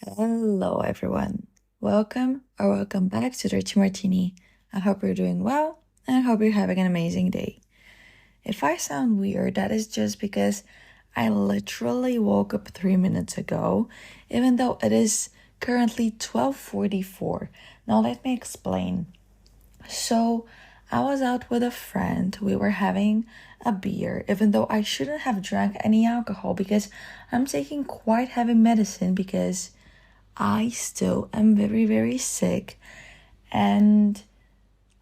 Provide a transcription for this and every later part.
Hello, everyone. Welcome back to Dirty Martini. I hope you're doing well and I hope you're having an amazing day. If I sound weird, that is just because I literally woke up 3 minutes ago, even though it is currently 12:44. Now, let me explain. So, I was out with a friend. We were having a beer, even though I shouldn't have drank any alcohol because I'm taking quite heavy medicine because I still am very, very sick, and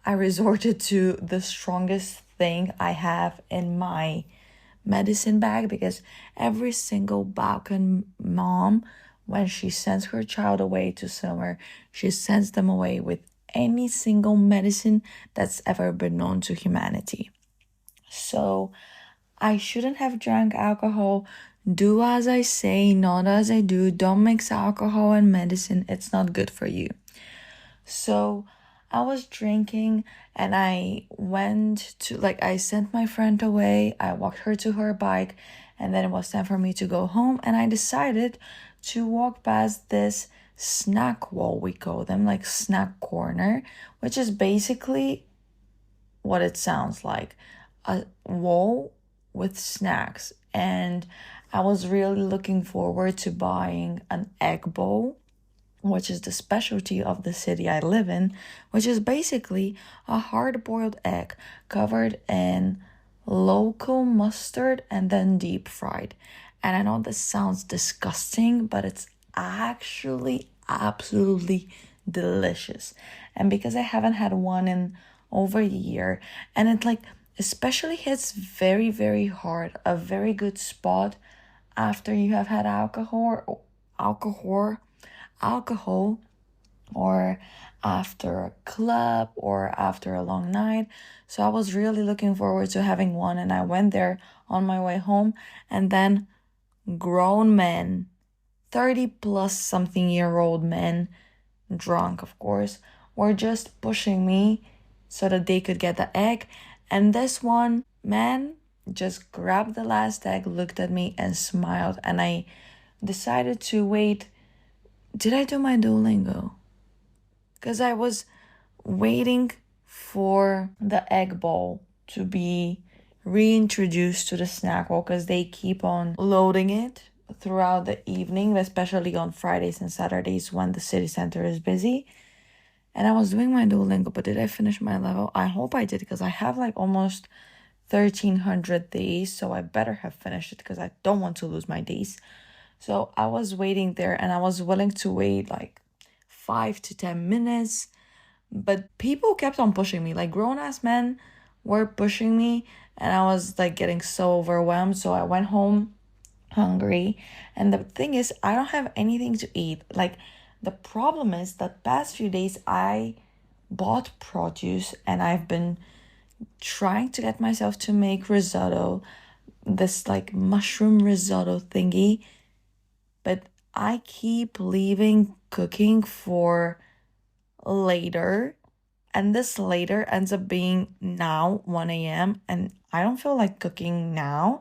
I resorted to the strongest thing I have in my medicine bag because every single Balkan mom, when she sends her child away to summer, she sends them away with any single medicine that's ever been known to humanity. So I shouldn't have drank alcohol. Do as I say, not as I do. Don't mix alcohol and medicine. It's not good for you. So I was drinking and I sent my friend away. I walked her to her bike and then it was time for me to go home. And I decided to walk past this snack wall, we call them, like snack corner, which is basically what it sounds like, a wall with snacks. And I was really looking forward to buying an egg bowl, which is the specialty of the city I live in, which is basically a hard boiled egg covered in local mustard and then deep fried. And I know this sounds disgusting, but it's actually absolutely delicious. And because I haven't had one in over a year, and it like especially hits very, very hard, a very good spot after you have had alcohol or after a club or after a long night. So I was really looking forward to having one, and I went there on my way home, and then grown men, 30 plus something year old men, drunk of course, were just pushing me so that they could get the egg. And this one man just grabbed the last egg, looked at me, and smiled. And I decided to wait. Did I do my Duolingo? Because I was waiting for the egg bowl to be reintroduced to the snack bowl because they keep on loading it throughout the evening, especially on Fridays and Saturdays when the city center is busy. And I was doing my Duolingo, but did I finish my level? I hope I did because I have like almost 1300 days, so I better have finished it because I don't want to lose my days. So I was waiting there and I was willing to wait like 5 to 10 minutes, but people kept on pushing me. Like grown ass men were pushing me, and I was like getting so overwhelmed. So I went home hungry. And the thing is, I don't have anything to eat. Like, the problem is the past few days I bought produce and I've been trying to get myself to make risotto, this like mushroom risotto thingy, but I keep leaving cooking for later. And this later ends up being now 1 a.m. and I don't feel like cooking now.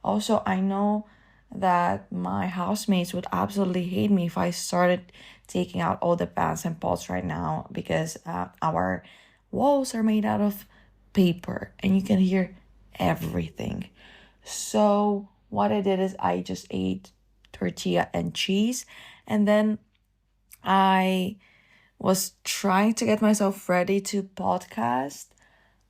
Also, I know that my housemates would absolutely hate me if I started taking out all the pans and pots right now because our walls are made out of paper and you can hear everything. So, what I did is I just ate tortilla and cheese, and then I was trying to get myself ready to podcast.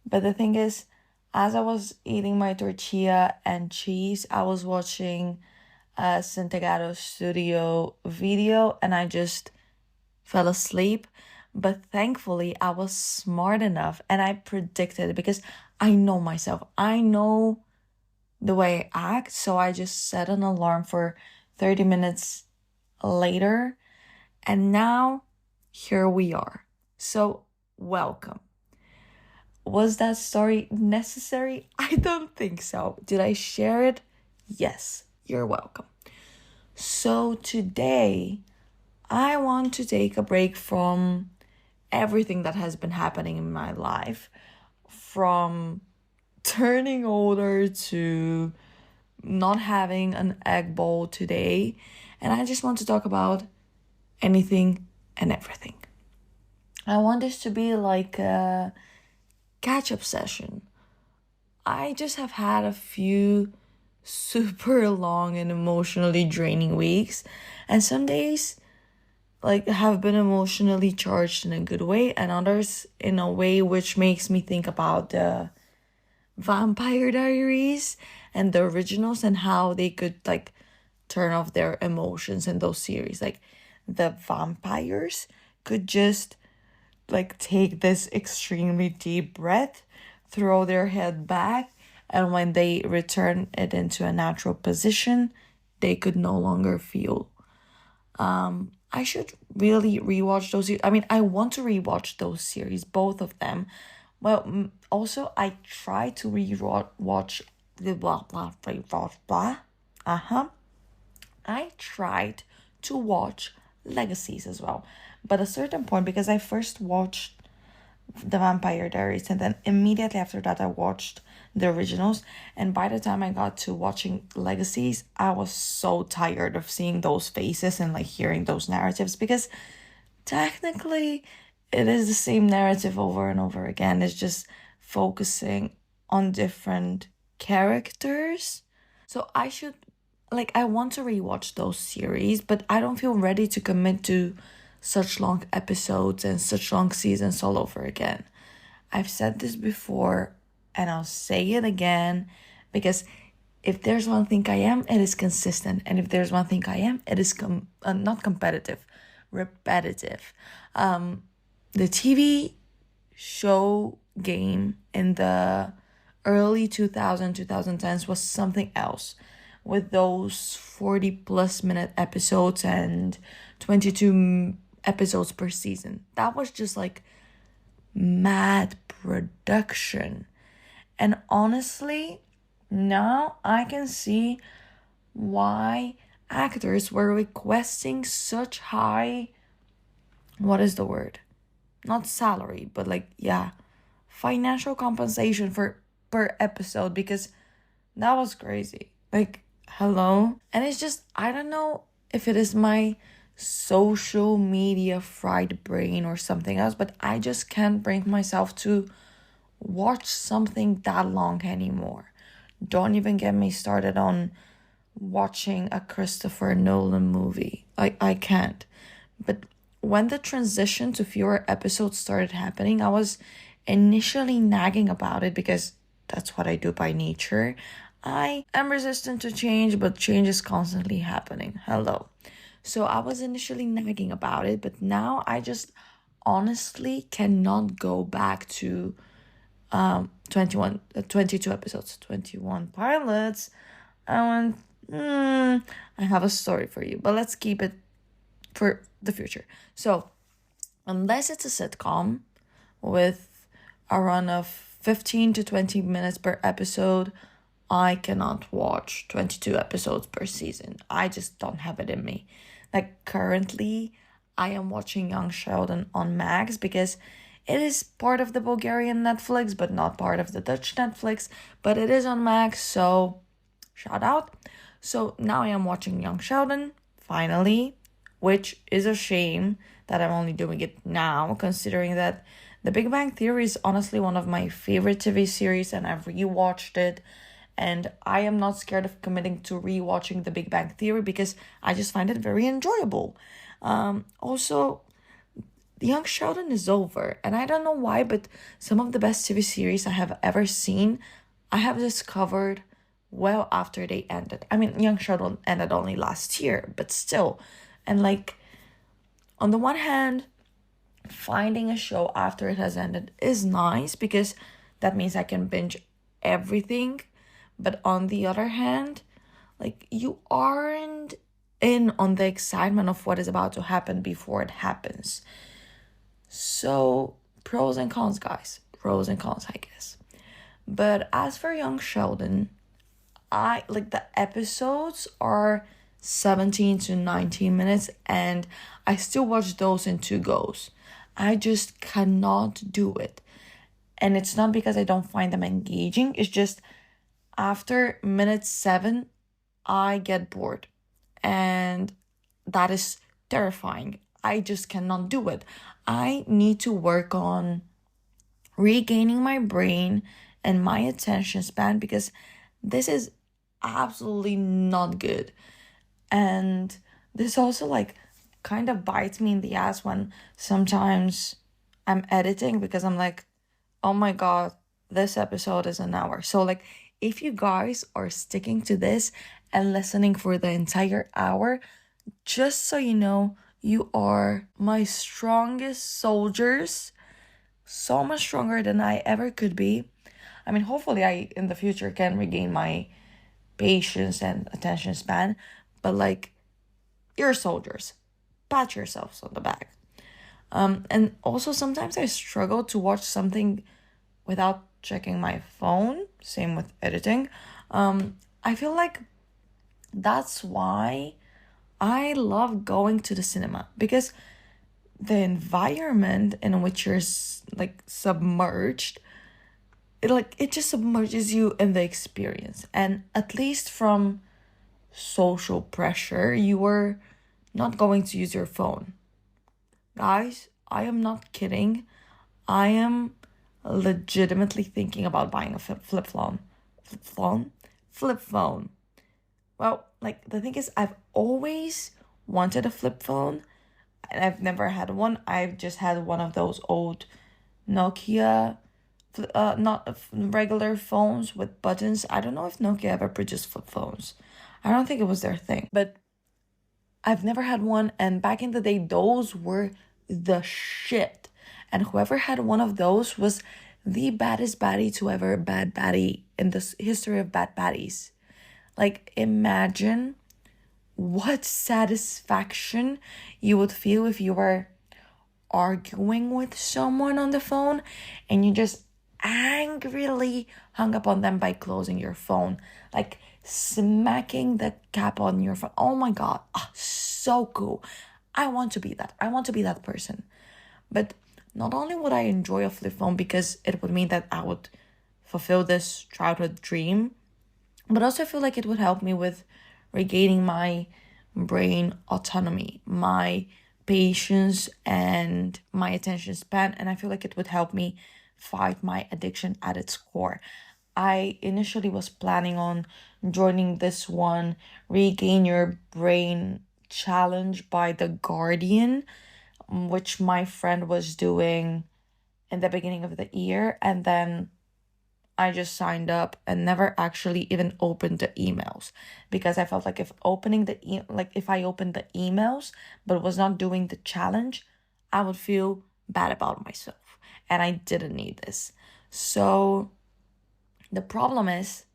But the thing is, as I was eating my tortilla and cheese, I was watching a Santiago Studio video and I just fell asleep. But thankfully, I was smart enough and I predicted it because I know myself. I know the way I act. So I just set an alarm for 30 minutes later. And now here we are. So, welcome. Was that story necessary? I don't think so. Did I share it? Yes, you're welcome. So, today I want to take a break from everything that has been happening in my life, from turning older to not having an egg bowl today. And I just want to talk about anything and everything. I want this to be like a catch-up session. I just have had a few super long and emotionally draining weeks, and some days like have been emotionally charged in a good way, and others in a way which makes me think about the Vampire Diaries and the originals and how they could like turn off their emotions in those series. Like the vampires could just like take this extremely deep breath, throw their head back, and when they return it into a natural position, they could no longer feel. I should really rewatch those. I mean, I want to rewatch those series, both of them. Well, also I try to rewatch the blah blah blah blah blah. I tried to watch Legacies as well, but at a certain point, because I first watched the Vampire Diaries, and then immediately after that I watched the originals, and by the time I got to watching Legacies, I was so tired of seeing those faces and like hearing those narratives, because technically it is the same narrative over and over again. It's just focusing on different characters. So I want to rewatch those series, but I don't feel ready to commit to such long episodes and such long seasons all over again. I've said this before and I'll say it again, because if there's one thing I am, it is consistent. And if there's one thing I am, it is not competitive, repetitive. The TV show game in the early 2010s was something else, with those 40 plus minute episodes and 22 episodes per season. That was just like mad production. And honestly, now I can see why actors were requesting such high, what is the word? Not salary, but like, yeah, financial compensation for per episode, because that was crazy. Like, hello? And it's just, I don't know if it is my social media fried brain or something else, but I just can't bring myself to watch something that long anymore. Don't even get me started on watching a Christopher Nolan movie. I can't. But when the transition to fewer episodes started happening, I was initially nagging about it, because that's what I do by nature. I am resistant to change, but change is constantly happening. Hello. So I was initially nagging about it, but now I just honestly cannot go back to 22 episodes, 21 pilots. I have a story for you, but let's keep it for the future. So, unless it's a sitcom with a run of 15 to 20 minutes per episode, I cannot watch 22 episodes per season. I just don't have it in me. Like currently, I am watching Young Sheldon on Max, because it is part of the Bulgarian Netflix, but not part of the Dutch Netflix, but it is on Max, so shout out. So now I am watching Young Sheldon, finally, which is a shame that I'm only doing it now, considering that The Big Bang Theory is honestly one of my favorite TV series, and I've rewatched it, and I am not scared of committing to rewatching The Big Bang Theory, because I just find it very enjoyable. Also, Young Sheldon is over, and I don't know why, but some of the best TV series I have ever seen, I have discovered well after they ended. I mean, Young Sheldon ended only last year, but still. And like, on the one hand, finding a show after it has ended is nice, because that means I can binge everything. But on the other hand, like, you aren't in on the excitement of what is about to happen before it happens. So, pros and cons, guys. Pros and cons, I guess. But as for Young Sheldon, I like the episodes are 17 to 19 minutes, and I still watch those in two goes. I just cannot do it. And it's not because I don't find them engaging, it's just after minute 7, I get bored. And that is terrifying. I just cannot do it. I need to work on regaining my brain and my attention span because this is absolutely not good. And this also like kind of bites me in the ass when sometimes I'm editing because I'm like, oh my god, this episode is an hour. So like if you guys are sticking to this and listening for the entire hour, just so you know, you are my strongest soldiers, so much stronger than I ever could be. I mean, hopefully I in the future can regain my patience and attention span, but like you're soldiers. Pat yourselves on the back. And also sometimes I struggle to watch something without checking my phone. Same with editing. I feel like that's why I love going to the cinema because the environment in which you're like submerged, it just submerges you in the experience. And at least from social pressure, you are not going to use your phone. Guys, I am not kidding. I am legitimately thinking about buying a flip phone. Flip phone? Flip phone. Well, like the thing is, I've always wanted a flip phone and I've never had one. I've just had one of those old Nokia, not regular phones with buttons. I don't know if Nokia ever produced flip phones. I don't think it was their thing, but I've never had one. And back in the day, those were the shit. And whoever had one of those was the baddest baddie to ever bad baddie in the history of bad baddies. Like, imagine what satisfaction you would feel if you were arguing with someone on the phone and you just angrily hung up on them by closing your phone, like smacking the cap on your phone. Oh my god, so cool. I want to be that. I want to be that person. But not only would I enjoy a flip phone because it would mean that I would fulfill this childhood dream, but also I feel like it would help me with regaining my brain autonomy, my patience, and my attention span. And I feel like it would help me fight my addiction at its core. I initially was planning on joining this one, Regain Your Brain challenge by The Guardian, which my friend was doing in the beginning of the year. And then I just signed up and never actually even opened the emails because I felt like if opening if I opened the emails but was not doing the challenge, I would feel bad about myself and I didn't need this. So the problem is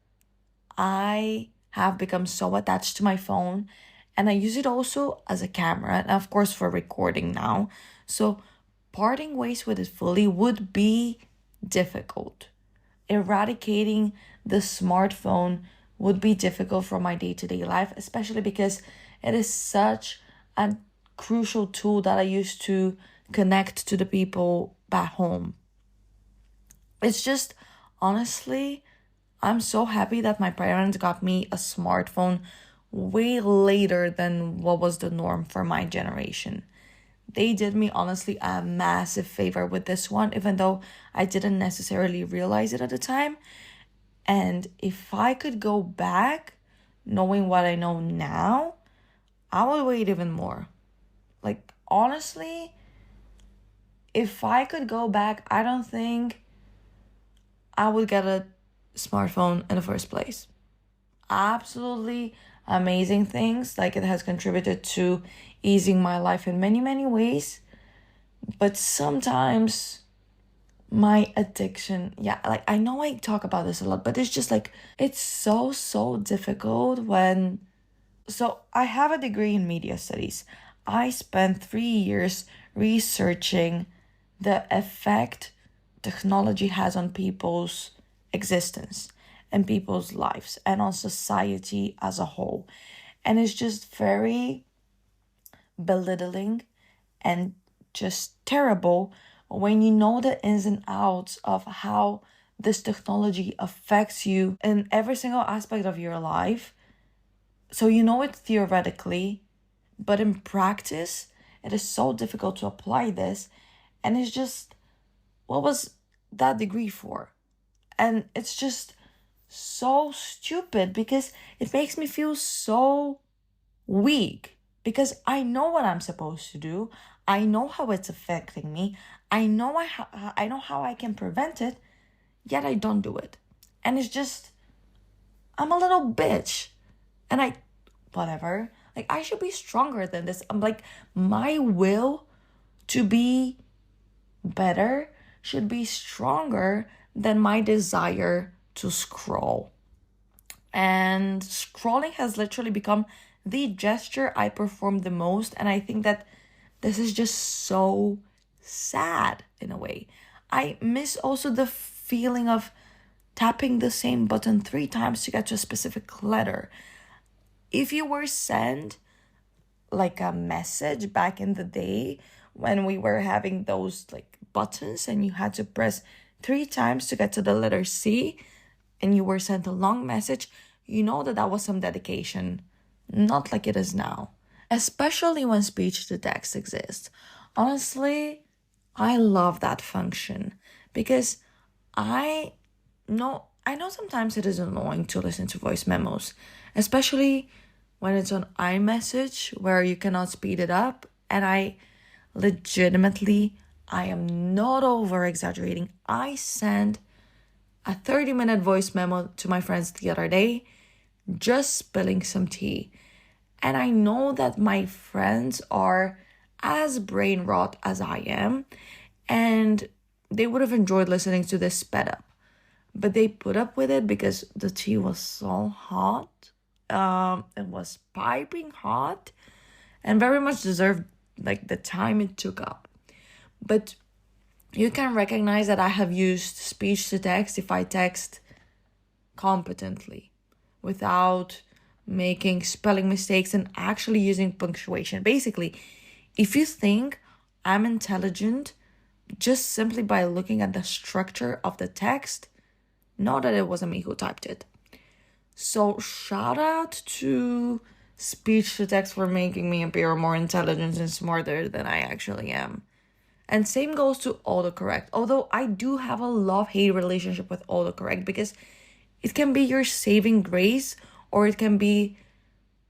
I have become so attached to my phone and I use it also as a camera and of course for recording now. So parting ways with it fully would be difficult. Eradicating the smartphone would be difficult for my day-to-day life, especially because it is such a crucial tool that I use to connect to the people back home. It's just, honestly, I'm so happy that my parents got me a smartphone way later than what was the norm for my generation. They did me honestly a massive favor with this one, even though I didn't necessarily realize it at the time. And if I could go back, knowing what I know now, I would wait even more. Like, honestly, if I could go back, I don't think I would get a smartphone in the first place. Absolutely amazing things. Like, it has contributed to easing my life in many, many ways. But sometimes my addiction, like I know I talk about this a lot, but it's just like, it's so difficult when... So I have a degree in media studies. I spent 3 years researching the effect technology has on people's existence and people's lives and on society as a whole. And it's just very belittling and just terrible when you know the ins and outs of how this technology affects you in every single aspect of your life. So you know it theoretically, but in practice, it is so difficult to apply this. And it's just, what was that degree for? And it's just so stupid because it makes me feel so weak because I know what I'm supposed to do. I know how it's affecting me. I know how I can prevent it, yet I don't do it. And it's just, I'm a little bitch. And whatever. Like, I should be stronger than this. I'm like, my will to be better should be stronger than my desire to scroll. And scrolling has literally become the gesture I perform the most. And I think that this is just so sad in a way. I miss also the feeling of tapping the same button 3 times to get to a specific letter. If you were sent like a message back in the day when we were having those like buttons and you had to press 3 times to get to the letter C and you were sent a long message, you know that was some dedication, not like it is now. Especially when speech to text exists. Honestly, I love that function because I know sometimes it is annoying to listen to voice memos, especially when it's on iMessage where you cannot speed it up. And I am not over exaggerating. I sent a 30-minute voice memo to my friends the other day, just spilling some tea. And I know that my friends are as brain rot as I am, and they would have enjoyed listening to this sped up. But they put up with it because the tea was so hot. It was piping hot and very much deserved like the time it took up. But you can recognize that I have used speech to text if I text competently without making spelling mistakes and actually using punctuation. Basically, if you think I'm intelligent just simply by looking at the structure of the text, know that it wasn't me who typed it. So shout out to speech to text for making me appear more intelligent and smarter than I actually am. And same goes to autocorrect. Although I do have a love-hate relationship with autocorrect because it can be your saving grace or it can be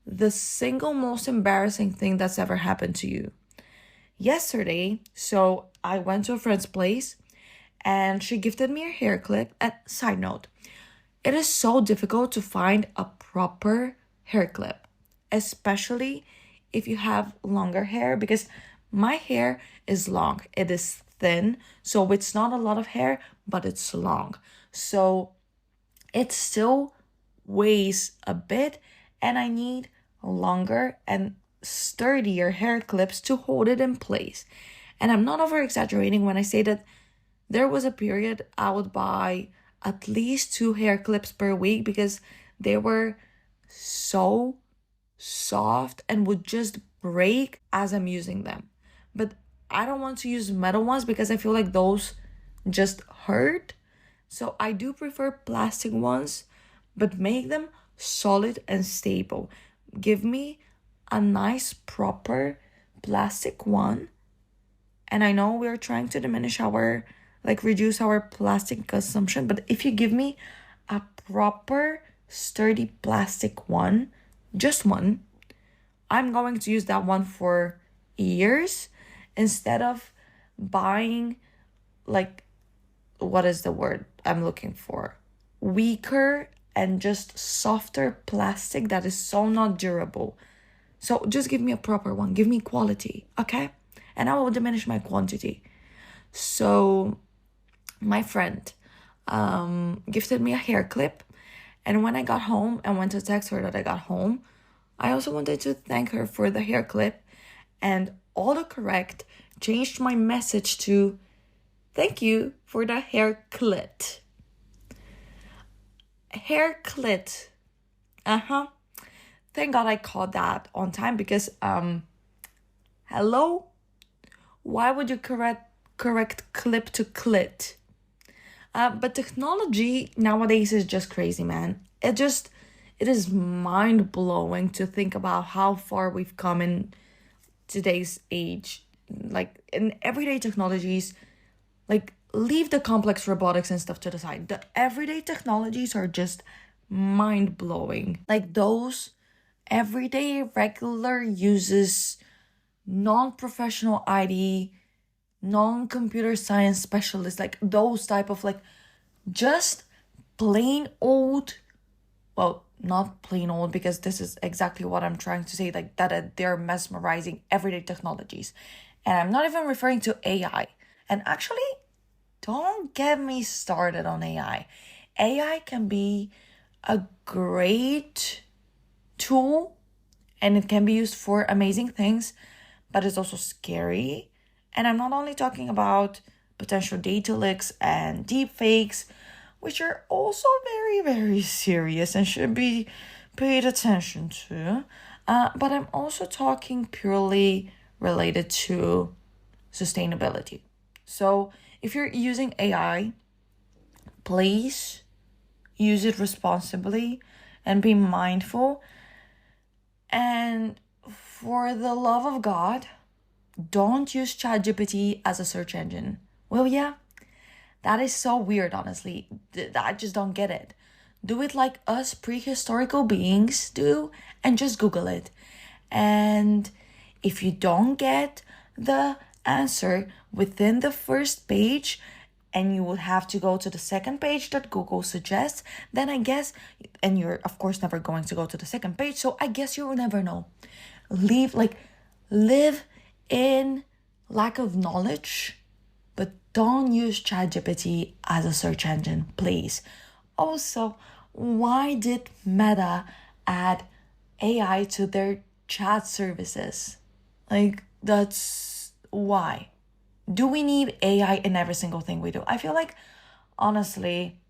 the single most embarrassing thing that's ever happened to you. Yesterday, so I went to a friend's place and she gifted me a hair clip. And side note, it is so difficult to find a proper hair clip, especially if you have longer hair, because my hair is long. It is thin, so it's not a lot of hair, but it's long. So it still weighs a bit, and I need longer and sturdier hair clips to hold it in place. And I'm not over exaggerating when I say that there was a period I would buy at least 2 hair clips per week because they were so soft and would just break as I'm using them. But I don't want to use metal ones because I feel like those just hurt. So I do prefer plastic ones, but make them solid and stable. Give me a nice proper plastic one. And I know we're trying to reduce our plastic consumption, but if you give me a proper sturdy plastic one, just one, I'm going to use that one for years instead of buying what is the word I'm looking for? Weaker and just softer plastic that is so not durable. So just give me a proper one. Give me quality, okay? And I will diminish my quantity. So my friend gifted me a hair clip. And when I got home and went to text her that I got home, I also wanted to thank her for the hair clip. And autocorrect changed my message to thank you for the hair clit. Hair clit. Thank God I caught that on time because, hello? Why would you correct clip to clit? But technology nowadays is just crazy, man. It is mind-blowing to think about how far we've come in today's age, like in everyday technologies, like leave the complex robotics and stuff to the side. The everyday technologies are just mind blowing. Like those everyday regular uses, non-professional ID, non-computer science specialists, like those type of like just plain old, well, not plain old, because this is exactly what I'm trying to say, like that they're mesmerizing everyday technologies. And I'm not even referring to AI. And actually, don't get me started on AI. AI can be a great tool and it can be used for amazing things, but it's also scary. And I'm not only talking about potential data leaks and deep fakes, which are also very, very serious and should be paid attention to. But I'm also talking purely related to sustainability. So if you're using AI, please use it responsibly and be mindful. And for the love of God, don't use ChatGPT as a search engine. Well, yeah, that is so weird, honestly. I just don't get it. Do it like us prehistorical beings do and just Google it. And if you don't get the answer within the first page, and you would have to go to the second page that Google suggests, then I guess, and you're of course never going to go to the second page, so I guess you'll never know. Live in lack of knowledge, but don't use ChatGPT as a search engine, please. Also, why did Meta add AI to their chat services? Like, that's why. Do we need AI in every single thing we do? I feel like, honestly,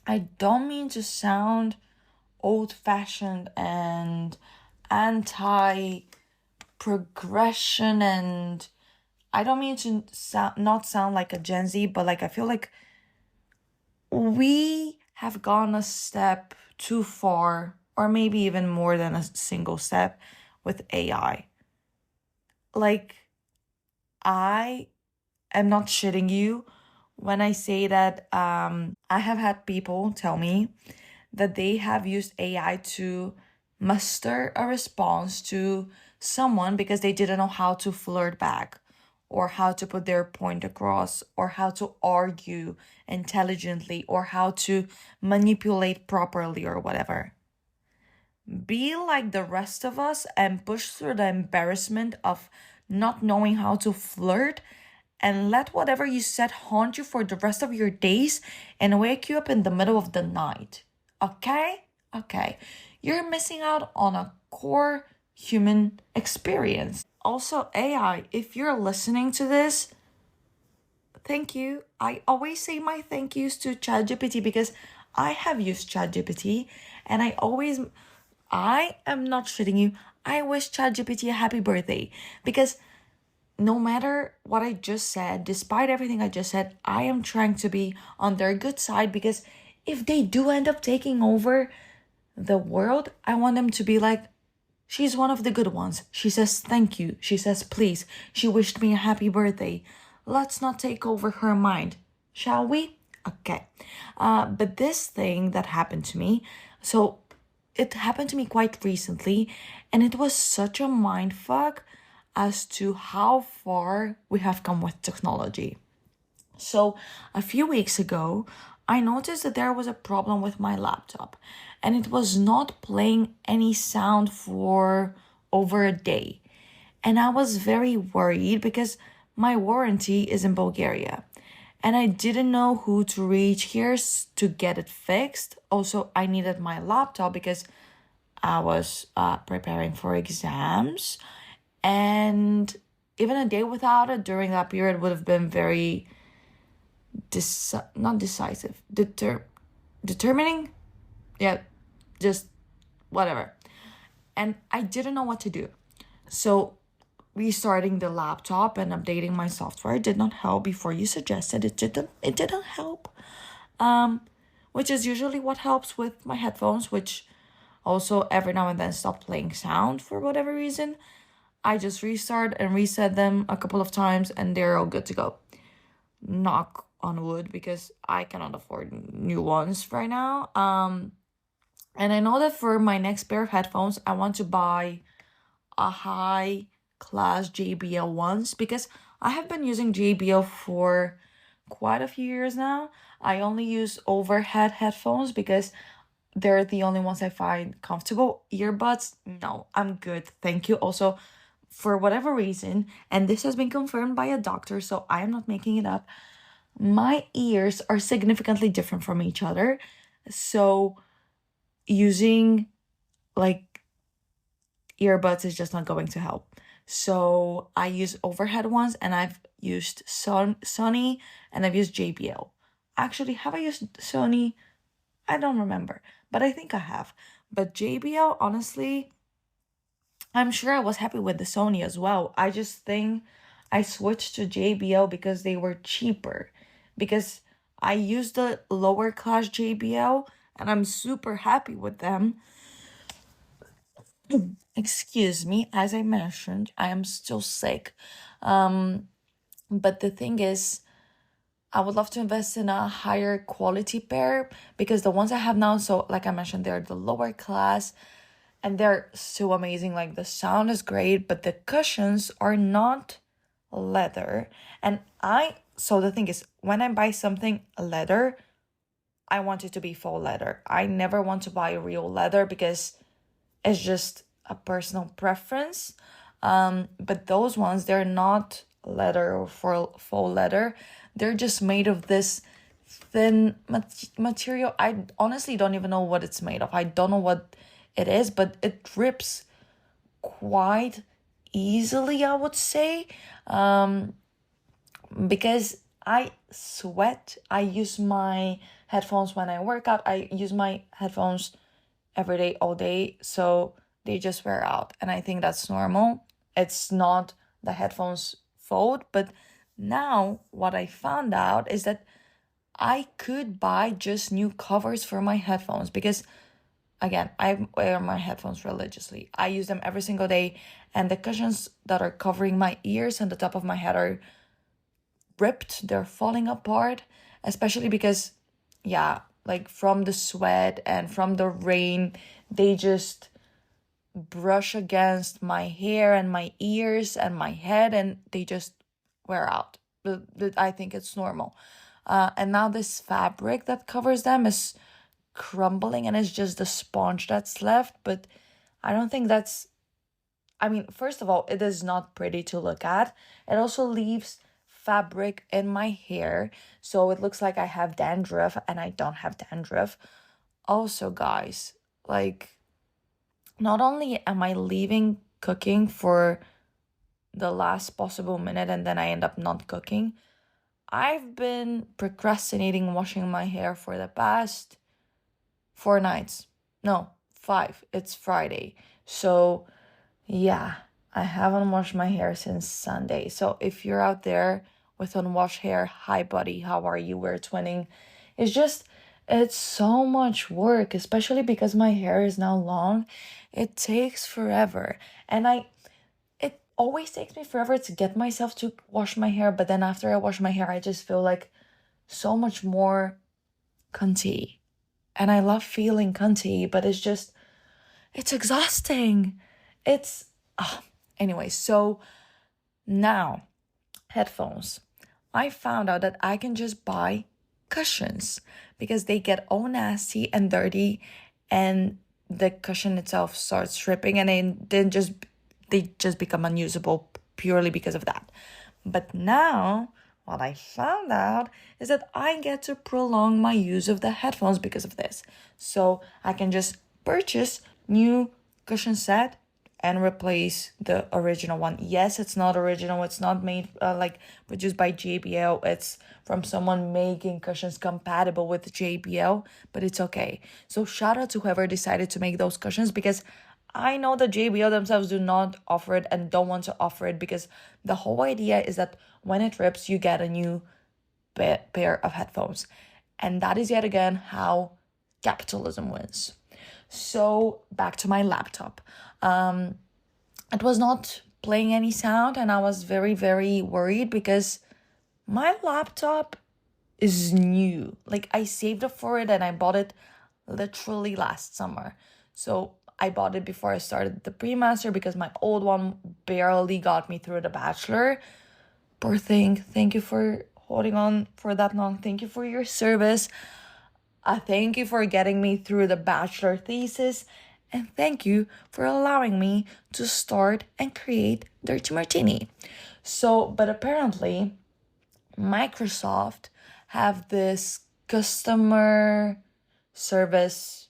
I don't mean to sound old-fashioned and anti-progression, and I don't mean to not sound like a Gen Z, but like I feel like we have gone a step too far, or maybe even more than a single step with AI. Like, I am not shitting you when I say that I have had people tell me that they have used AI to muster a response to someone because they didn't know how to flirt back or how to put their point across or how to argue intelligently or how to manipulate properly or whatever. Be like the rest of us and push through the embarrassment of not knowing how to flirt and let whatever you said haunt you for the rest of your days and wake you up in the middle of the night. Okay? Okay. You're missing out on a core human experience. Also, AI, if you're listening to this, thank you. I always say my thank yous to ChatGPT because I have used ChatGPT and I am not shitting you. I wish ChatGPT a happy birthday because no matter what I just said, despite everything I just said, I am trying to be on their good side because if they do end up taking over the world, I want them to be like, she's one of the good ones. She says thank you. She says please. She wished me a happy birthday. Let's not take over her mind, shall we? Okay. But this thing that happened to me, so it happened to me quite recently, and it was such a mind fuck as to how far we have come with technology. So, a few weeks ago, I noticed that there was a problem with my laptop and it was not playing any sound for over a day. And I was very worried because my warranty is in Bulgaria and I didn't know who to reach here to get it fixed. Also, I needed my laptop because I was preparing for exams, and even a day without it during that period would have been very not decisive, determining, yeah, just whatever. And I didn't know what to do. So restarting the laptop and updating my software did not help. Before you suggested it didn't help. Which is usually what helps with my headphones, which also every now and then stop playing sound for whatever reason. I just restart and reset them a couple of times and they're all good to go. Knock on wood, because I cannot afford new ones right now. And I know that for my next pair of headphones, I want to buy a high class JBL ones, because I have been using JBL for quite a few years now. I only use overhead headphones because they're the only ones I find comfortable. Earbuds, no, I'm good. Thank you. Also, for whatever reason, and this has been confirmed by a doctor, so I am not making it up, my ears are significantly different from each other. So using like earbuds is just not going to help. So I use overhead ones, and I've used Sony, and I've used JBL. Actually, have I used Sony? I don't remember, but I think I have. But JBL, honestly, I'm sure I was happy with the Sony as well. I just think I switched to JBL because they were cheaper. Because I used the lower class JBL and I'm super happy with them. Excuse me, as I mentioned, I am still sick. But the thing is, I would love to invest in a higher quality pair, because the ones I have now, so like I mentioned, they're the lower class and they're so amazing. Like the sound is great, but the cushions are not leather. And so the thing is, when I buy something leather, I want it to be faux leather. I never want to buy real leather because it's just a personal preference. But those ones, they're not leather or faux leather. They're just made of this thin material. I honestly don't even know what it's made of. I don't know what it is, but it rips quite easily, I would say. Because I sweat. I use my headphones when I work out. I use my headphones every day, all day. So they just wear out. And I think that's normal. It's not the headphones' fault. But now what I found out is that I could buy just new covers for my headphones, because again, I wear my headphones religiously. I use them every single day, and the cushions that are covering my ears and the top of my head are ripped. They're falling apart, especially because, yeah, like from the sweat and from the rain, they just brush against my hair and my ears and my head, and they just wear out. But I think it's normal. And now this fabric that covers them is crumbling, and it's just the sponge that's left. But I don't think that's, I mean, first of all, it is not pretty to look at. It also leaves fabric in my hair, so it looks like I have dandruff, and I don't have dandruff. Also, guys, like, not only am I leaving cooking for the last possible minute and then I end up not cooking, I've been procrastinating washing my hair for the past 4 nights. No, 5. It's Friday. So, yeah, I haven't washed my hair since Sunday. So, if you're out there with unwashed hair, hi, buddy, how are you? We're twinning. It's just, it's so much work, especially because my hair is now long. It takes forever. And it always takes me forever to get myself to wash my hair. But then after I wash my hair, I just feel like so much more cunty. And I love feeling cunty, but it's exhausting. It's, anyway, so now, headphones. I found out that I can just buy cushions because they get all nasty and dirty, and the cushion itself starts ripping, and then they just become unusable purely because of that. But now what I found out is that I get to prolong my use of the headphones because of this. So I can just purchase new cushion set and replace the original one. Yes, it's not original. It's not made produced by JBL. It's from someone making cushions compatible with JBL, but it's okay. So shout out to whoever decided to make those cushions, because I know that JBL themselves do not offer it and don't want to offer it, because the whole idea is that when it rips, you get a new pair of headphones. And that is yet again how capitalism wins. So back to my laptop. It was not playing any sound, and I was very, very worried because my laptop is new. Like, I saved up for it and I bought it literally last summer. So I bought it before I started the pre-master because my old one barely got me through the bachelor. Poor thing. Thank you for holding on for that long. Thank you for your service. Thank you for getting me through the bachelor thesis. And thank you for allowing me to start and create Dirty Martini. So, but apparently, Microsoft have this customer service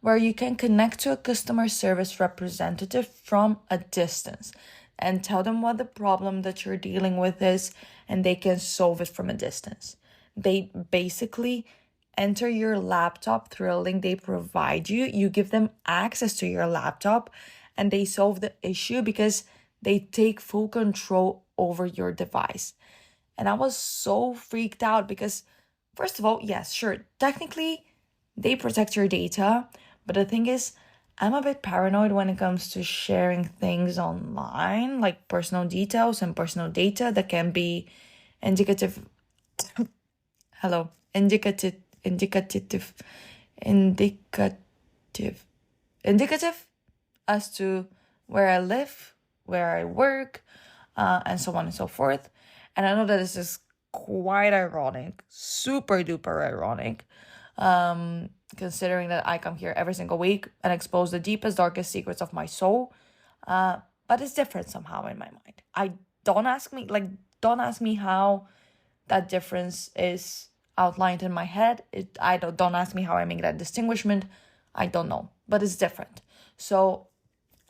where you can connect to a customer service representative from a distance and tell them what the problem that you're dealing with is, and they can solve it from a distance. They basically enter your laptop through a link they provide you. You give them access to your laptop and they solve the issue because they take full control over your device. And I was so freaked out because, first of all, yes, sure, technically they protect your data. But the thing is, I'm a bit paranoid when it comes to sharing things online, like personal details and personal data that can be indicative. Hello, indicative as to where I live, where I work, and so on and so forth. And I know that this is quite ironic, super duper ironic, considering that I come here every single week and expose the deepest, darkest secrets of my soul. But it's different somehow in my mind. Don't ask me how that difference is outlined in my head. Don't ask me how I make that distinguishment. I don't know, but it's different. So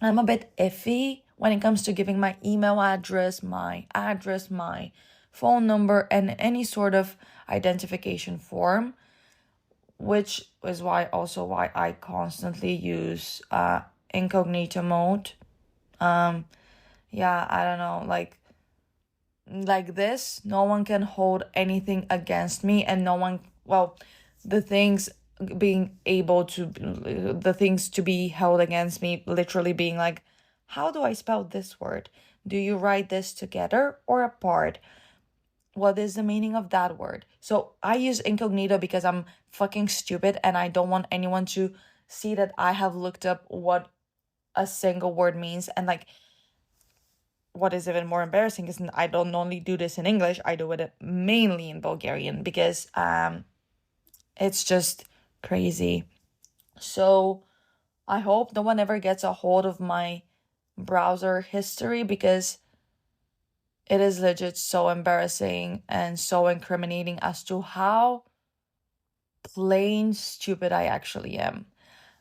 I'm a bit iffy when it comes to giving my email address, my phone number, and any sort of identification form, which is why I constantly use incognito mode. Yeah, I don't know, like this, no one can hold anything against me, and no one, well, the things to be held against me literally being like, how do I spell this word? Do you write this together or apart? What is the meaning of that word? So I use incognito because I'm fucking stupid and I don't want anyone to see that I have looked up what a single word means. And like, what is even more embarrassing is I don't only do this in English, I do it mainly in Bulgarian because it's just crazy. So I hope no one ever gets a hold of my browser history because it is legit so embarrassing and so incriminating as to how plain stupid I actually am.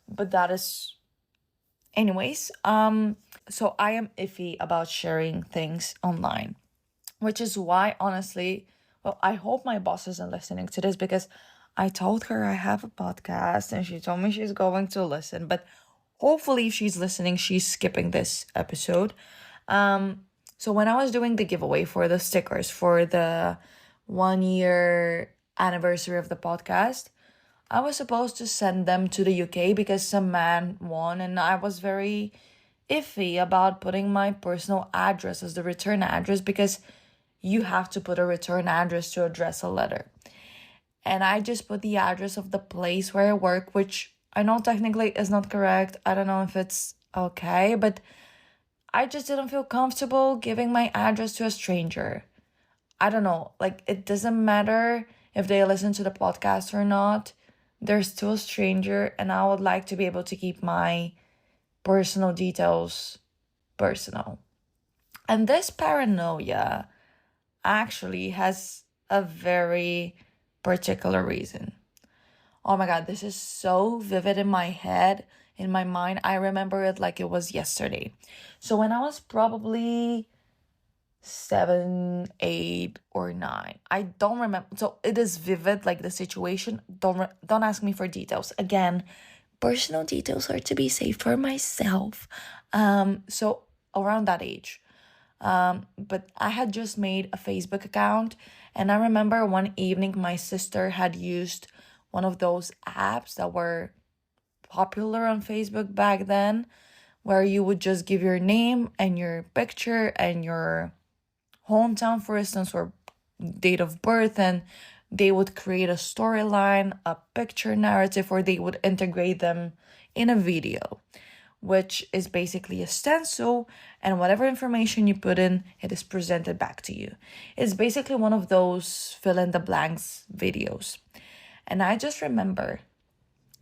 But that is, anyways, so I am iffy about sharing things online, which is why, honestly, well, I hope my boss isn't listening to this because I told her I have a podcast and she told me she's going to listen, but hopefully if she's listening, she's skipping this episode. So when I was doing the giveaway for the stickers for the 1 year anniversary of the podcast, I was supposed to send them to the UK because some man won, and I was very iffy about putting my personal address as the return address because you have to put a return address to address a letter. And I just put the address of the place where I work, which I know technically is not correct. I don't know if it's okay, but I just didn't feel comfortable giving my address to a stranger. I don't know, like, it doesn't matter if they listen to the podcast or not. They're still a stranger, and I would like to be able to keep my personal details personal. And this paranoia actually has a very particular reason. Oh my God, this is so vivid in my head, in my mind. I remember it like it was yesterday. So when I was probably 7, 8, or 9, I don't remember. So it is vivid, like the situation. Don't ask me for details. Again, personal details are to be saved for myself. So around that age. But I had just made a Facebook account, and I remember one evening my sister had used one of those apps that were popular on Facebook back then, where you would just give your name and your picture and your hometown, for instance, or date of birth, and they would create a storyline, a picture narrative, or they would integrate them in a video, which is basically a stencil, and whatever information you put in, it is presented back to you. It's basically one of those fill in the blanks videos. And I just remember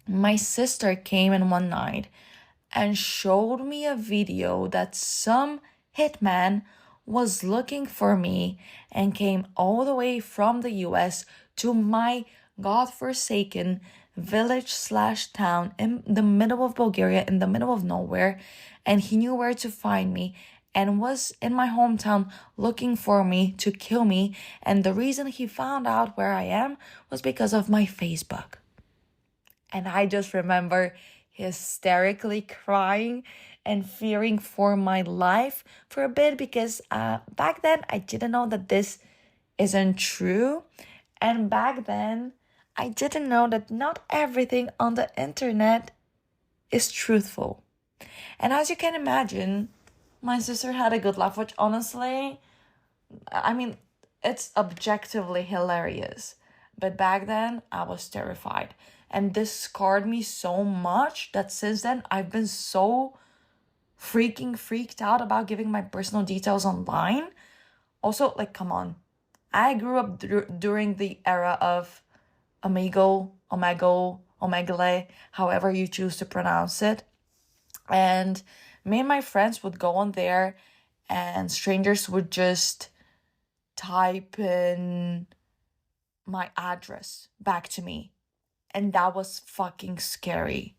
my sister came in one night and showed me a video that some hitman was looking for me and came all the way from the US to my godforsaken village slash town in the middle of Bulgaria, in the middle of nowhere, and he knew where to find me and was in my hometown looking for me to kill me. And the reason he found out where I am was because of my Facebook. And I just remember hysterically crying and fearing for my life for a bit, because back then I didn't know that this isn't true. And back then I didn't know that not everything on the internet is truthful. And as you can imagine, my sister had a good laugh, which honestly, I mean, it's objectively hilarious. But back then, I was terrified. And this scarred me so much that since then, I've been so freaked out about giving my personal details online. Also, like, come on. I grew up during the era of Omegle, Omegle, however you choose to pronounce it. And me and my friends would go on there, and strangers would just type in my address back to me. And that was fucking scary.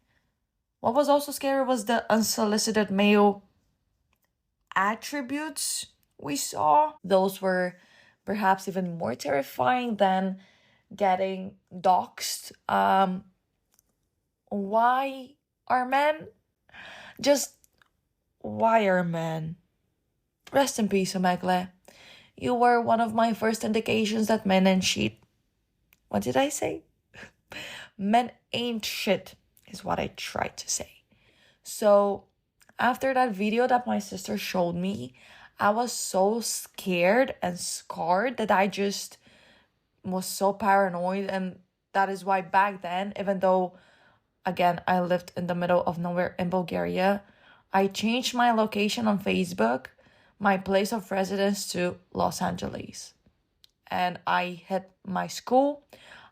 What was also scary was the unsolicited mail attributes we saw. Those were perhaps even more terrifying than getting doxxed. Why are men? Just why are men? Rest in peace, Omegle. You were one of my first indications that men ain't shit. What did I say? Men ain't shit is what I tried to say. So after that video that my sister showed me, I was so scared and scarred that I just was so paranoid. And that is why back then, even though, again, I lived in the middle of nowhere in Bulgaria, I changed my location on Facebook, my place of residence, to Los Angeles. And I hid my school,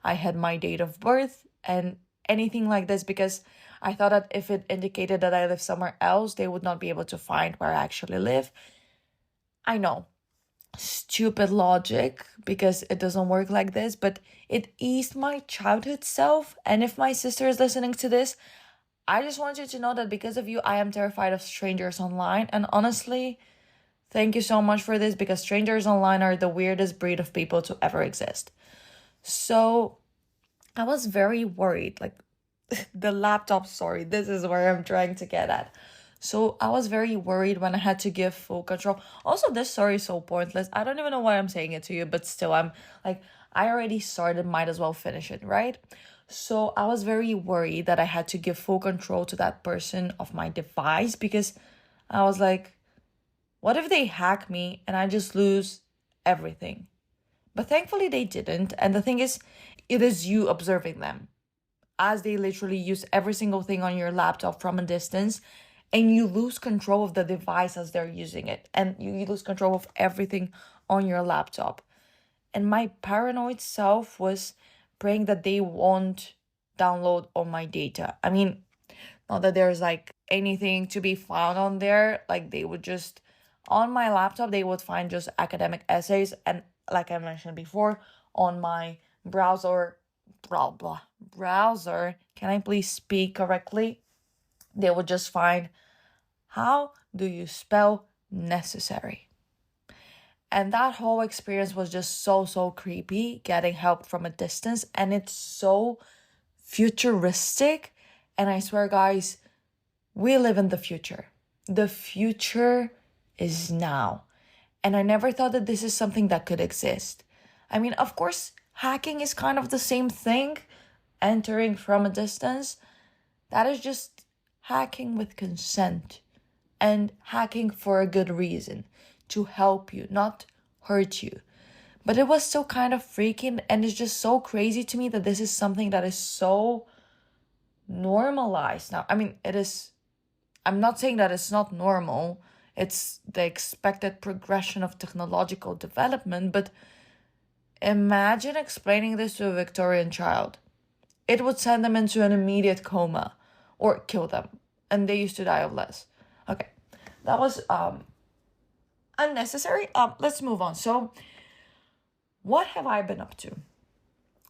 I had my date of birth, and anything like this, because I thought that if it indicated that I live somewhere else, they would not be able to find where I actually live. I know, stupid logic, because it doesn't work like this, but it eased my childhood self. And if my sister is listening to this, I just want you to know that because of you, I am terrified of strangers online. And honestly, thank you so much for this, because strangers online are the weirdest breed of people to ever exist. So I was very worried, like the laptop story. This is where I'm trying to get at. So I was very worried when I had to give full control. Also, this story is so pointless. I don't even know why I'm saying it to you, but still, I'm like, I already started, might as well finish it, right? So I was very worried that I had to give full control to that person of my device, because I was like, what if they hack me and I just lose everything? But thankfully they didn't. And the thing is, it is you observing them, as they literally use every single thing on your laptop from a distance, and you lose control of the device as they're using it, and you lose control of everything on your laptop. And my paranoid self was praying that they won't download all my data. I mean, not that there's like anything to be found on there, like they would just, on my laptop, they would find just academic essays, and like I mentioned before, on my browser, can I please speak correctly? They would just find, how do you spell necessary? And that whole experience was just so creepy, getting help from a distance. And it's so futuristic. And I swear, guys, we live in the future. The future is now. And I never thought that this is something that could exist. I mean, of course, hacking is kind of the same thing, entering from a distance. That is just hacking with consent. and hacking for a good reason, to help you, not hurt you. But it was still kind of freaking, and it's just so crazy to me that this is something that is so normalized now. I mean, it is, I'm not saying that it's not normal, it's the expected progression of technological development, but imagine explaining this to a Victorian child. It would send them into an immediate coma or kill them, and they used to die of less. Okay, that was unnecessary. Let's move on. So, what have I been up to?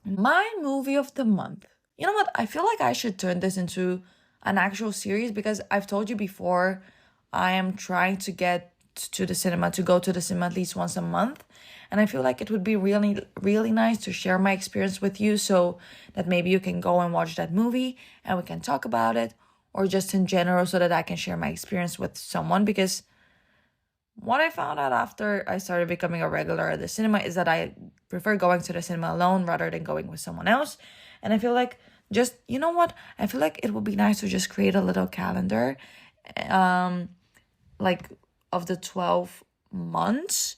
My movie of the month. You know what? I feel like I should turn this into an actual series because I've told you before, I am trying to get to the cinema, to go to the cinema at least once a month. And I feel like it would be really, really nice to share my experience with you so that maybe you can go and watch that movie and we can talk about it, or just in general so that I can share my experience with someone. Because what I found out after I started becoming a regular at the cinema is that I prefer going to the cinema alone rather than going with someone else. And I feel like just, you know what? I feel like it would be nice to just create a little calendar, like of the 12 months.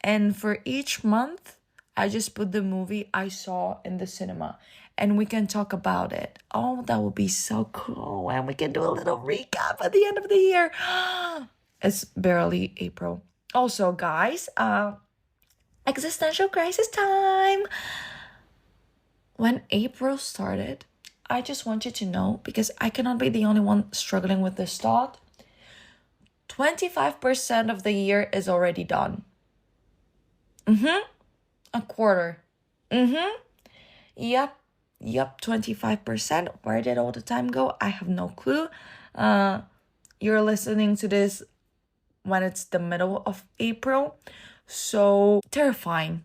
And for each month, I just put the movie I saw in the cinema and we can talk about it. Oh, that would be so cool. And we can do a little recap at the end of the year. It's barely April. Also, guys, existential crisis time. When April started, I just want you to know, because I cannot be the only one struggling with this thought, 25% of the year is already done. A quarter. Yep, 25%. Where did all the time go? I have no clue. You're listening to this when it's the middle of April. So terrifying.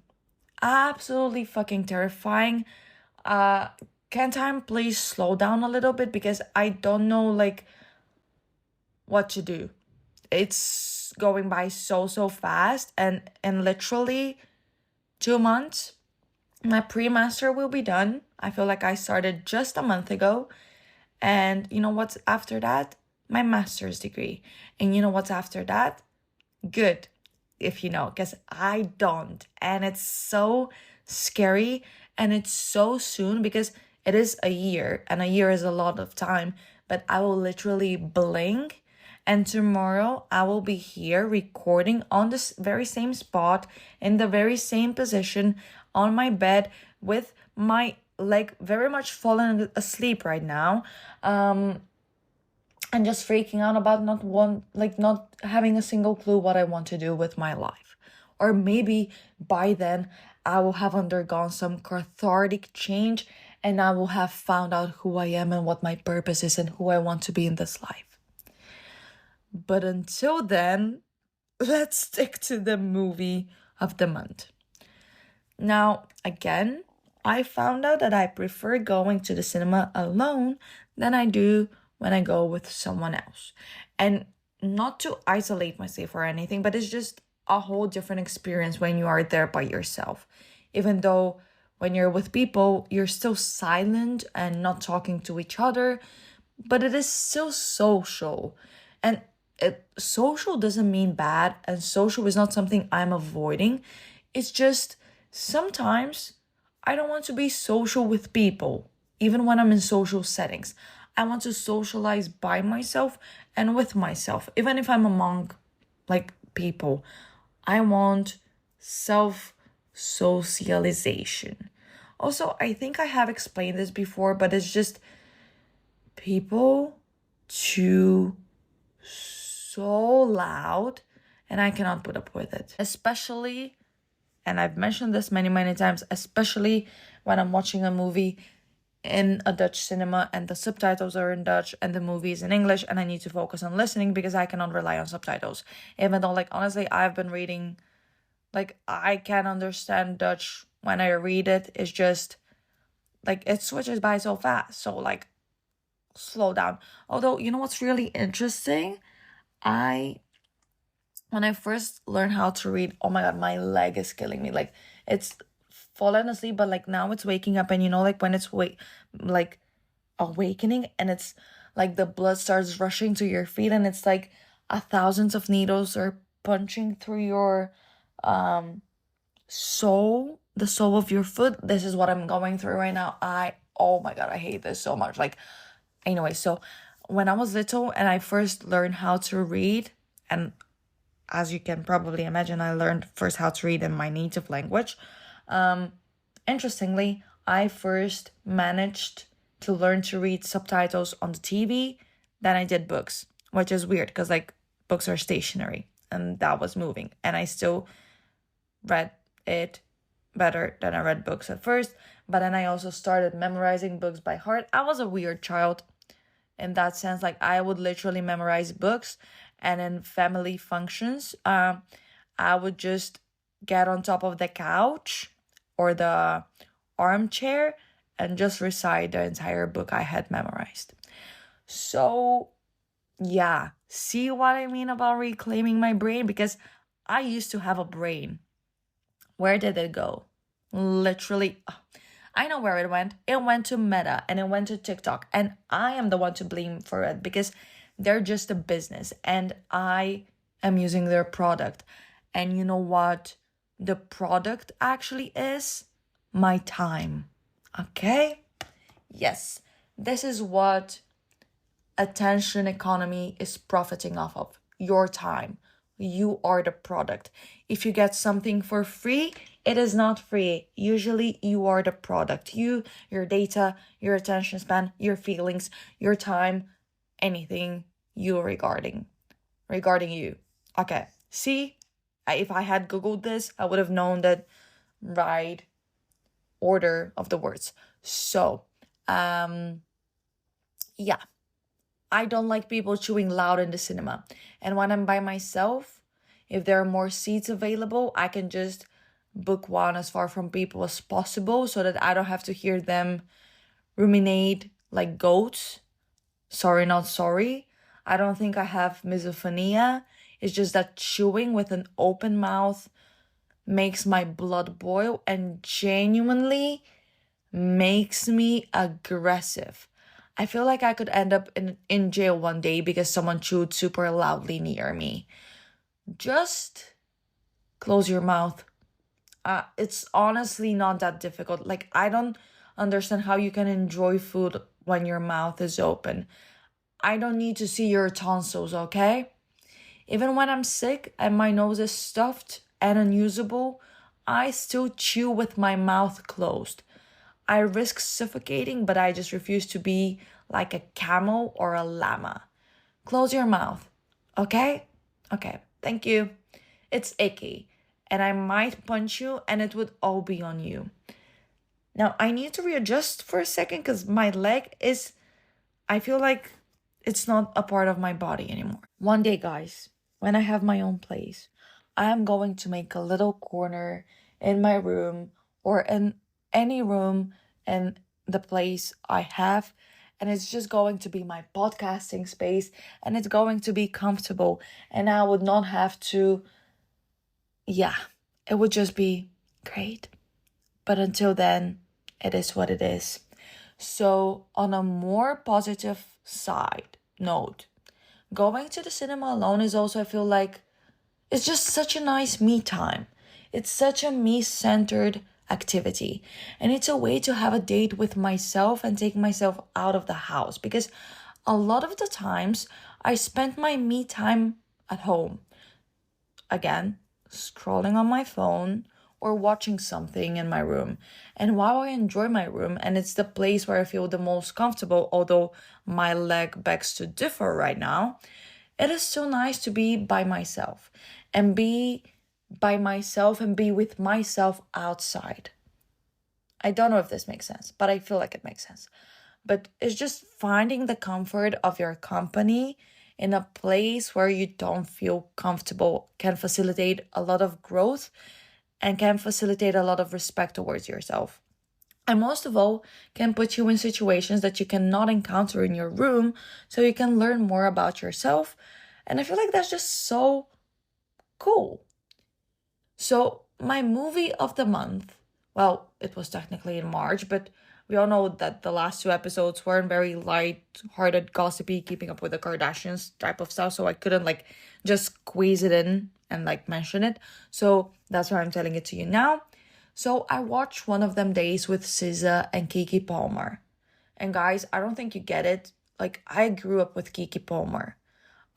Absolutely fucking terrifying. Can time please slow down a little bit, because I don't know like what to do. It's going by so fast, and in literally 2 months my pre-master will be done. I feel like I started just a month ago. And you know what's after that? My master's degree. And you know what's after that? Good, if you know, because I don't. And it's so scary, and it's so soon, because it is a year, and a year is a lot of time. But I will literally blink, and tomorrow I will be here recording on this very same spot, in the very same position, on my bed, with my leg very much falling asleep right now. And just freaking out about not having a single clue what I want to do with my life. Or maybe by then I will have undergone some cathartic change, and I will have found out who I am and what my purpose is and who I want to be in this life. But until then, let's stick to the movie of the month. Now, again, I found out that I prefer going to the cinema alone than I do when I go with someone else. And not to isolate myself or anything, but it's just a whole different experience when you are there by yourself. Even though when you're with people, you're still silent and not talking to each other, but it is still social. And social doesn't mean bad, and social is not something I'm avoiding. It's just sometimes I don't want to be social with people, even when I'm in social settings. I want to socialize by myself and with myself, even if I'm among like people. I want self-socialization. Also, I think I have explained this before, but it's just people too so loud, and I cannot put up with it. Especially, and I've mentioned this many times, especially when I'm watching a movie in a Dutch cinema and the subtitles are in Dutch and the movie is in English, and I need to focus on listening because I cannot rely on subtitles. Even though, like, honestly, I've been reading, like, I can understand Dutch when I read it. It's just, like, it switches by so fast. So, like, slow down. Although, you know what's really interesting? When I first learned how to read, oh my god, my leg is killing me. Like, it's fallen asleep, but like now it's waking up, and you know, like when it's like awakening, and it's like the blood starts rushing to your feet, and it's like thousands of needles are punching through your soul, the sole of your foot. This is what I'm going through right now. Oh my God, I hate this so much. Like, anyway, so when I was little and I first learned how to read, and as you can probably imagine, I learned first how to read in my native language. Interestingly, I first managed to learn to read subtitles on the TV, then I did books, which is weird because like books are stationary and that was moving. And I still read it better than I read books at first. But then I also started memorizing books by heart. I was a weird child in that sense. Like I would literally memorize books, and in family functions, I would just get on top of the couch or the armchair and just recite the entire book I had memorized. So yeah, see what I mean about reclaiming my brain? Because I used to have a brain. Where did it go? Literally, I know where it went. It went to Meta and it went to TikTok. And I am the one to blame for it because they're just a business and I am using their product. And you know what the product actually is? My time. Okay? Yes, this is what attention economy is profiting off of. Your time. You are the product. If you get something for free, it is not free. Usually you are the product. You, your data, your attention span, your feelings, your time, anything you regarding you. Okay. See, if I had Googled this, I would have known that right order of the words. So, yeah. I don't like people chewing loud in the cinema. And when I'm by myself, if there are more seats available, I can just book one as far from people as possible so that I don't have to hear them ruminate like goats. Sorry, not sorry. I don't think I have misophonia. It's just that chewing with an open mouth makes my blood boil and genuinely makes me aggressive. I feel like I could end up in jail one day because someone chewed super loudly near me. Just close your mouth. It's honestly not that difficult. Like, I don't understand how you can enjoy food when your mouth is open. I don't need to see your tonsils, okay? Even when I'm sick and my nose is stuffed and unusable, I still chew with my mouth closed. I risk suffocating, but I just refuse to be like a camel or a llama. Close your mouth, okay? Okay, thank you. It's icky, and I might punch you, and it would all be on you. Now, I need to readjust for a second because my leg is, I feel like it's not a part of my body anymore. One day, guys, when I have my own place, I am going to make a little corner in my room or in any room in the place I have. And it's just going to be my podcasting space and it's going to be comfortable. And I would not have to, yeah, it would just be great. But until then, it is what it is. So, on a more positive side note, going to the cinema alone is also, I feel like, it's just such a nice me time. It's such a me-centered activity. And it's a way to have a date with myself and take myself out of the house. Because a lot of the times, I spent my me time at home. Again, scrolling on my phone or watching something in my room. And while I enjoy my room, and it's the place where I feel the most comfortable, although my leg begs to differ right now, it is so nice to be by myself and be by myself and be with myself outside. I don't know if this makes sense, but I feel like it makes sense. But it's just finding the comfort of your company in a place where you don't feel comfortable can facilitate a lot of growth and can facilitate a lot of respect towards yourself. And most of all, can put you in situations that you cannot encounter in your room so you can learn more about yourself. And I feel like that's just so cool. So my movie of the month, well, it was technically in March, but we all know that the last two episodes weren't very light-hearted, gossipy, keeping up with the Kardashians type of stuff. So I couldn't like just squeeze it in and like mention it. So that's why I'm telling it to you now. So I watched One of Them Days with SZA and Keke Palmer. And guys, I don't think you get it. Like, I grew up with Keke Palmer.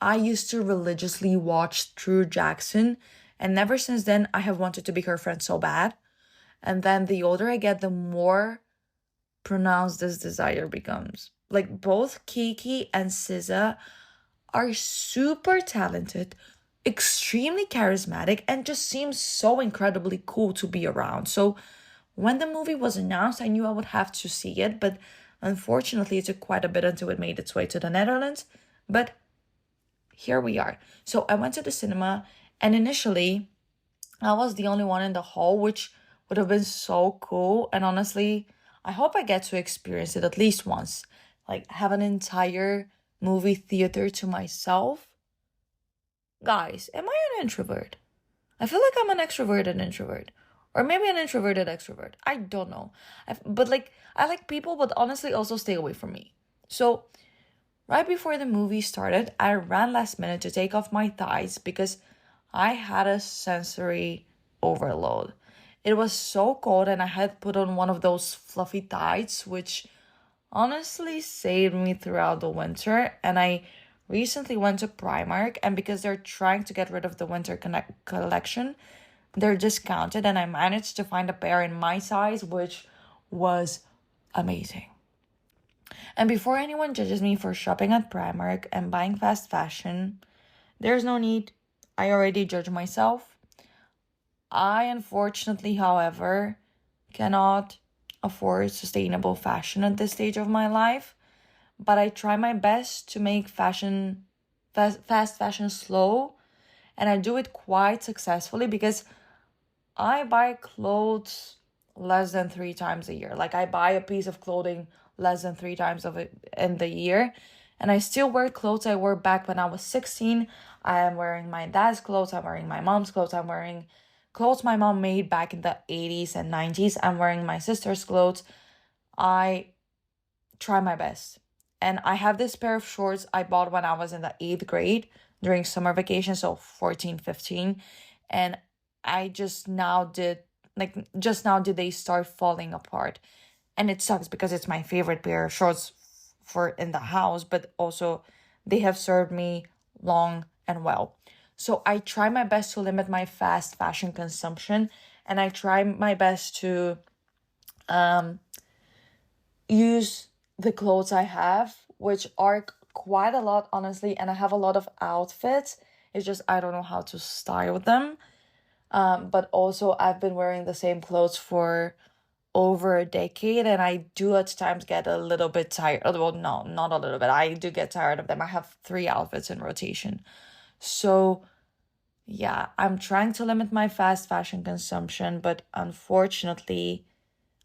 I used to religiously watch True Jackson, and ever since then, I have wanted to be her friend so bad. And then the older I get, the more pronounced this desire becomes. Like, both Keke and SZA are super talented, extremely charismatic, and just seems so incredibly cool to be around. So when the movie was announced, I knew I would have to see it, but unfortunately, it took quite a bit until it made its way to the Netherlands. But here we are. So I went to the cinema, and initially, I was the only one in the hall, which would have been so cool. And honestly, I hope I get to experience it at least once. Like, have an entire movie theater to myself. Guys, am I an introvert? I feel like I'm an extroverted introvert. Or maybe an introverted extrovert. I don't know. But like, I like people, but honestly also stay away from me. So, right before the movie started, I ran last minute to take off my thighs because I had a sensory overload. It was so cold and I had put on one of those fluffy tights, which honestly saved me throughout the winter. And I recently went to Primark, and because they're trying to get rid of the winter collection, they're discounted, and I managed to find a pair in my size, which was amazing. And before anyone judges me for shopping at Primark and buying fast fashion, there's no need. I already judge myself. I unfortunately, however, cannot afford sustainable fashion at this stage of my life, but I try my best to make fast fashion slow, and I do it quite successfully because I buy clothes less than 3 times a year. Like, I buy a piece of clothing less than 3 times of it in the year. And I still wear clothes I wore back when I was 16. I am wearing my dad's clothes. I'm wearing my mom's clothes. I'm wearing clothes my mom made back in the 80s and 90s. I'm wearing my sister's clothes. I try my best. And I have this pair of shorts I bought when I was in the 8th grade during summer vacation, so 14, 15. And I just now did they start falling apart. And it sucks because it's my favorite pair of shorts for in the house, but also they have served me long and well. So I try my best to limit my fast fashion consumption, and I try my best to use the clothes I have, which are quite a lot, honestly, and I have a lot of outfits. It's just I don't know how to style them. But also I've been wearing the same clothes for over a decade, and I do at times get a little bit tired. Well, no, not a little bit. I do get tired of them. I have 3 outfits in rotation. So yeah, I'm trying to limit my fast fashion consumption, but unfortunately,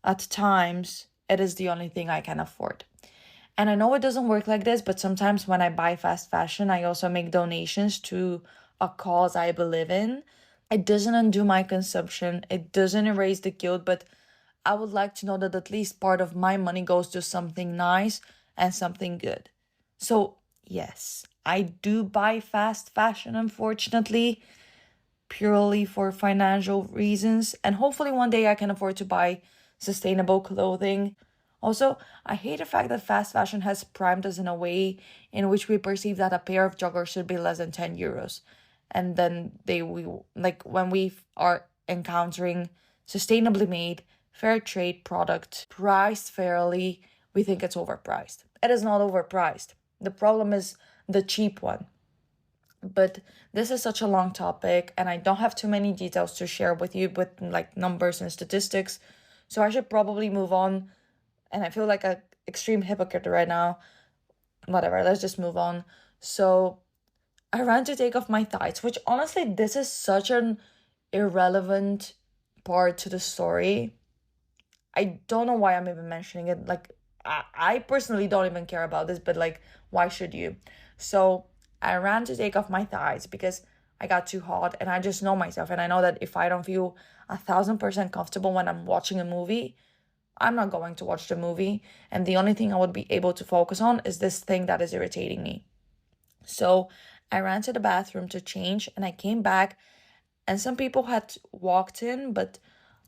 at times, it is the only thing I can afford. And I know it doesn't work like this, but sometimes when I buy fast fashion, I also make donations to a cause I believe in. It doesn't undo my consumption, it doesn't erase the guilt, but I would like to know that at least part of my money goes to something nice and something good. So, yes, I do buy fast fashion, unfortunately, purely for financial reasons. And hopefully one day I can afford to buy sustainable clothing. Also, I hate the fact that fast fashion has primed us in a way in which we perceive that a pair of joggers should be less than 10 euros. And then we like when we are encountering sustainably made fair trade product priced fairly, we think it's overpriced. It is not overpriced. The problem is the cheap one. But this is such a long topic, and I don't have too many details to share with you with like numbers and statistics. So I should probably move on. And I feel like an extreme hypocrite right now. Whatever, let's just move on. So I ran to take off my thighs, which honestly, this is such an irrelevant part to the story. I don't know why I'm even mentioning it. Like, I personally don't even care about this, but like, why should you? So I ran to take off my thighs because I got too hot, and I just know myself. And I know that if I don't feel 1,000% comfortable when I'm watching a movie, I'm not going to watch the movie, and the only thing I would be able to focus on is this thing that is irritating me. So I ran to the bathroom to change, and I came back, and some people had walked in, but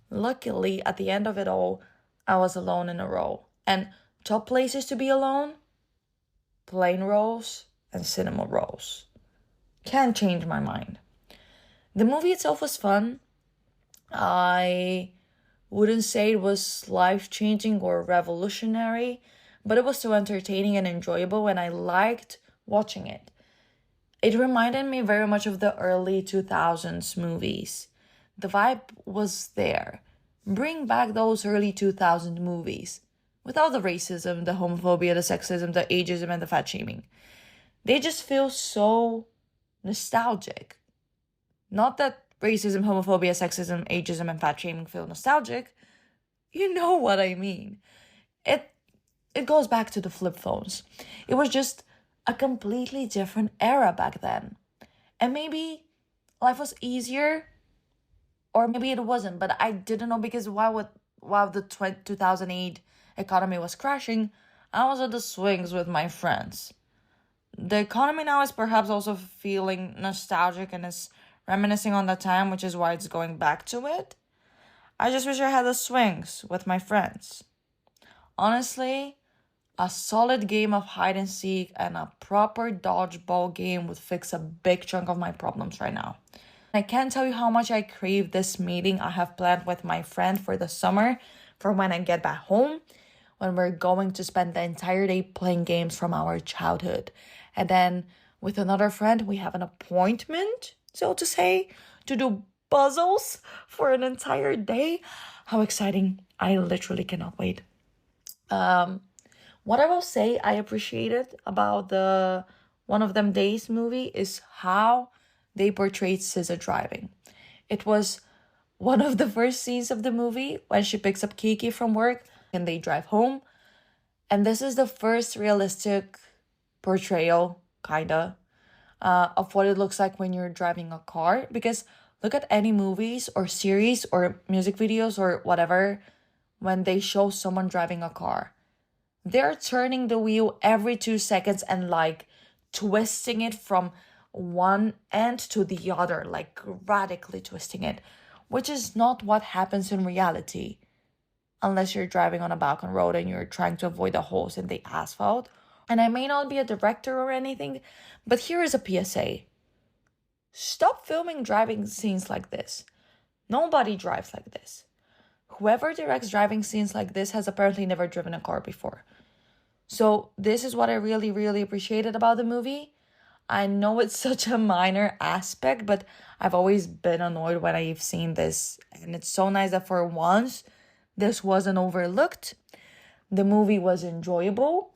luckily at the end of it all, I was alone in a row. And top places to be alone: plain rolls and cinema rolls. Can't change my mind. The movie itself was fun. I wouldn't say it was life-changing or revolutionary, but it was still entertaining and enjoyable, and I liked watching it. It reminded me very much of the early 2000s movies. The vibe was there. Bring back those early 2000 movies without the racism, the homophobia, the sexism, the ageism, and the fat shaming. They just feel so nostalgic. Not that racism, homophobia, sexism, ageism, and fat shaming feel nostalgic. You know what I mean. It goes back to the flip phones. It was just a completely different era back then. And maybe life was easier, or maybe it wasn't, but I didn't know, because while the 2008 economy was crashing, I was at the swings with my friends. The economy now is perhaps also feeling nostalgic and is reminiscing on that time, which is why it's going back to it. I just wish I had the swings with my friends. Honestly, a solid game of hide and seek and a proper dodgeball game would fix a big chunk of my problems right now. I can't tell you how much I crave this meeting I have planned with my friend for the summer, for when I get back home, when we're going to spend the entire day playing games from our childhood. And then with another friend, we have an appointment, so to say, to do puzzles for an entire day. How exciting. I literally cannot wait. What I will say I appreciated about the One of Them Days movie is how they portrayed SZA driving. It was one of the first scenes of the movie when she picks up Kiki from work and they drive home. And this is the first realistic portrayal, kinda, of what it looks like when you're driving a car. Because look at any movies or series or music videos or whatever, when they show someone driving a car, they're turning the wheel every 2 seconds and like twisting it from one end to the other, like radically twisting it, which is not what happens in reality. Unless you're driving on a balcony road and you're trying to avoid the holes in the asphalt. And I may not be a director or anything, but here is a PSA. Stop filming driving scenes like this. Nobody drives like this. Whoever directs driving scenes like this has apparently never driven a car before. So this is what I really, really appreciated about the movie. I know it's such a minor aspect, but I've always been annoyed when I've seen this. And it's so nice that for once, this wasn't overlooked. The movie was enjoyable.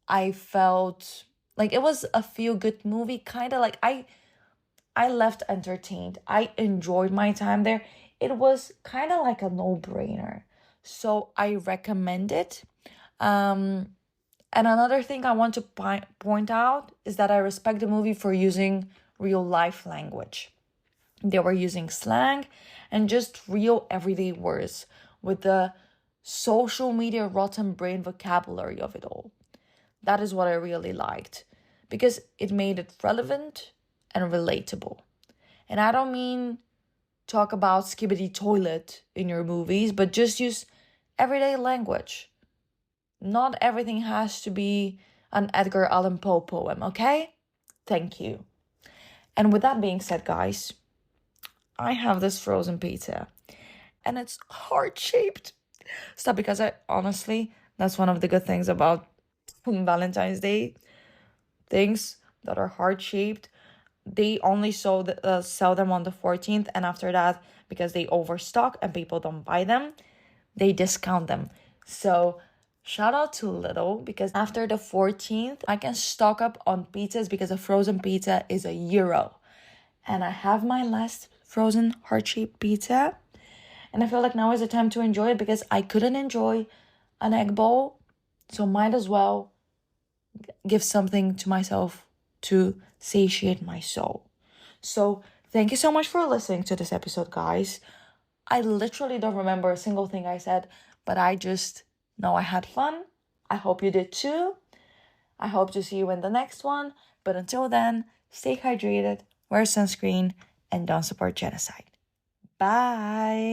I felt like it was a feel-good movie, kind of like I left entertained. I enjoyed my time there. It was kind of like a no-brainer. So I recommend it. And another thing I want to point out is that I respect the movie for using real life language. They were using slang and just real everyday words with the social media rotten brain vocabulary of it all. That is what I really liked, because it made it relevant and relatable. And I don't mean talk about skibidi toilet in your movies, but just use everyday language. Not everything has to be an Edgar Allan Poe poem, okay? Thank you. And with that being said, guys, I have this frozen pizza. And it's heart-shaped. Stop, because that's one of the good things about Valentine's Day. Things that are heart-shaped, they only sell them on the 14th. And after that, because they overstock and people don't buy them, they discount them. So shout out to Lidl, because after the 14th, I can stock up on pizzas because a frozen pizza is €1. And I have my last frozen heart-shaped pizza. And I feel like now is the time to enjoy it, because I couldn't enjoy an egg bowl. So might as well give something to myself to satiate my soul. So thank you so much for listening to this episode, guys. I literally don't remember a single thing I said, but I just know I had fun. I hope you did too. I hope to see you in the next one. But until then, stay hydrated, wear sunscreen, and don't support genocide. Bye.